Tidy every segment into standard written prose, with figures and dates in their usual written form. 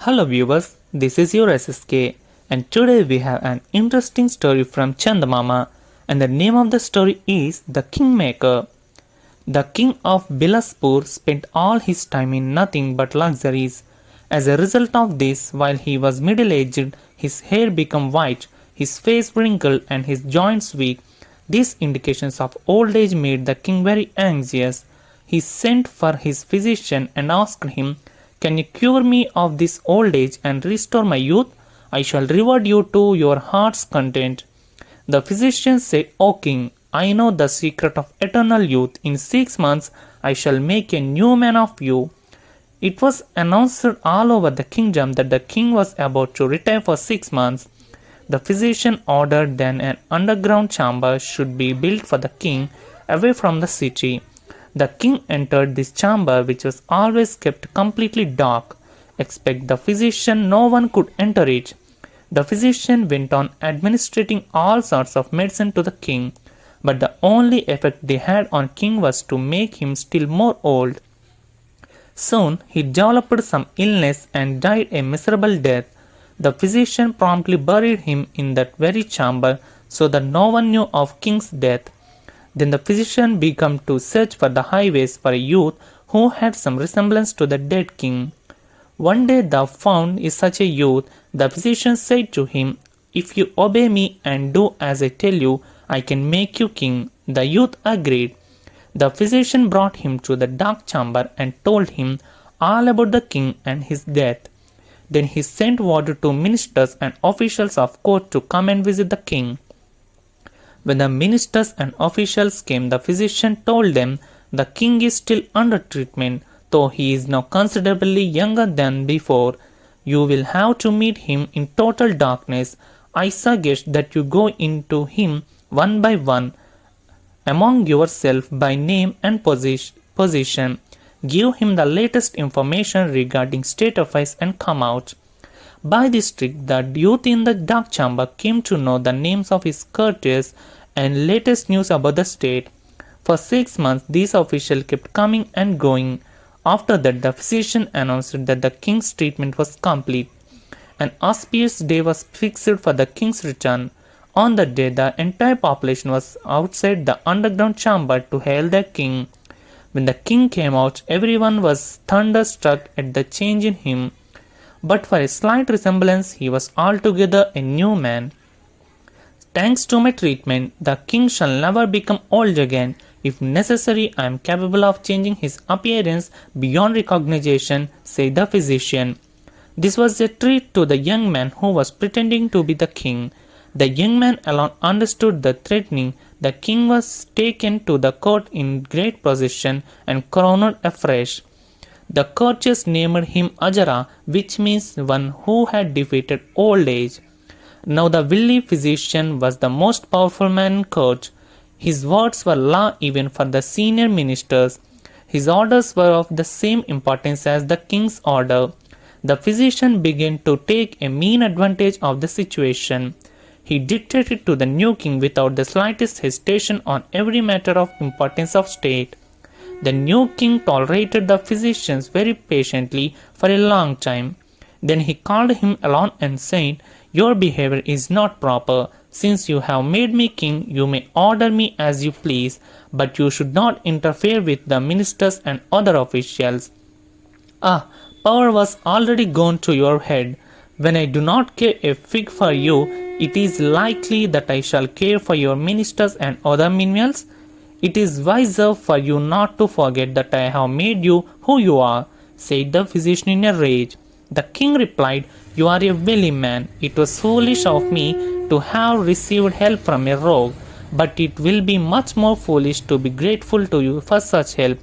Hello viewers, this is your SSK and today we have an interesting story from Chandamama and the name of the story is The Kingmaker. The king of Bilaspur spent all his time in nothing but luxuries. As a result of this, while he was middle-aged, his hair became white, his face wrinkled and his joints weak. These indications of old age made the king very anxious. He sent for his physician and asked him, "Can you cure me of this old age and restore my youth? I shall reward you to your heart's content." The physician said, "O king, I know the secret of eternal youth. In 6 months I shall make a new man of you." It was announced all over the kingdom that the king was about to retire for 6 months. The physician ordered then an underground chamber should be built for the king away from the city. The king entered this chamber, which was always kept completely dark. Except the physician, no one could enter it. The physician went on administering all sorts of medicine to the king, but the only effect they had on king was to make him still more old. Soon he developed some illness and died a miserable death. The physician promptly buried him in that very chamber so that no one knew of king's death. Then the physician began to search for the highways for a youth who had some resemblance to the dead king. One day thou found is such a youth. The physician said to him, "If you obey me and do as I tell you, I can make you king." The youth agreed. The physician brought him to the dark chamber and told him all about the king and his death. Then he sent word to ministers and officials of court to come and visit the king. When the ministers and officials came, the physician told them, "The king is still under treatment, though he is now considerably younger than before. You will have to meet him in total darkness. I suggest that you go into him one by one, among yourself by name and position. Give him the latest information regarding state affairs and come out." By this trick, the youth in the dark chamber came to know the names of his courtiers and latest news about the state. For 6 months, these officials kept coming and going. After that, the physician announced that the king's treatment was complete. An auspicious day was fixed for the king's return. On that day, the entire population was outside the underground chamber to hail the king. When the king came out, everyone was thunderstruck at the change in him. But for a slight resemblance, he was altogether a new man. "Thanks to my treatment, the king shall never become old again. If necessary, I am capable of changing his appearance beyond recognition," said the physician. This was a treat to the young man who was pretending to be the king. The young man alone understood the threatening. The king was taken to the court in great procession and crowned afresh. The courtiers named him Ajara, which means one who had defeated old age. Now the wily physician was the most powerful man in court. His words were law even for the senior ministers. His orders were of the same importance as the king's order. The physician began to take a mean advantage of the situation. He dictated to the new king without the slightest hesitation on every matter of importance of state. The new king tolerated the physicians very patiently for a long time. Then he called him alone and said, "Your behavior is not proper. Since you have made me king, you may order me as you please, but you should not interfere with the ministers and other officials. Power was already gone to your head. When I do not care a fig for you, it is likely that I shall care for your ministers and other menials. It is wiser for you not to forget that I have made you who you are," said the physician in a rage. The king replied, "You are a wily man. It was foolish of me to have received help from a rogue, but it will be much more foolish to be grateful to you for such help."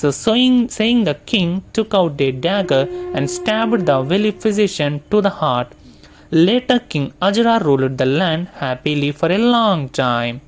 So saying, the king took out a dagger and stabbed the wily physician to the heart. Later, King Ajara ruled the land happily for a long time.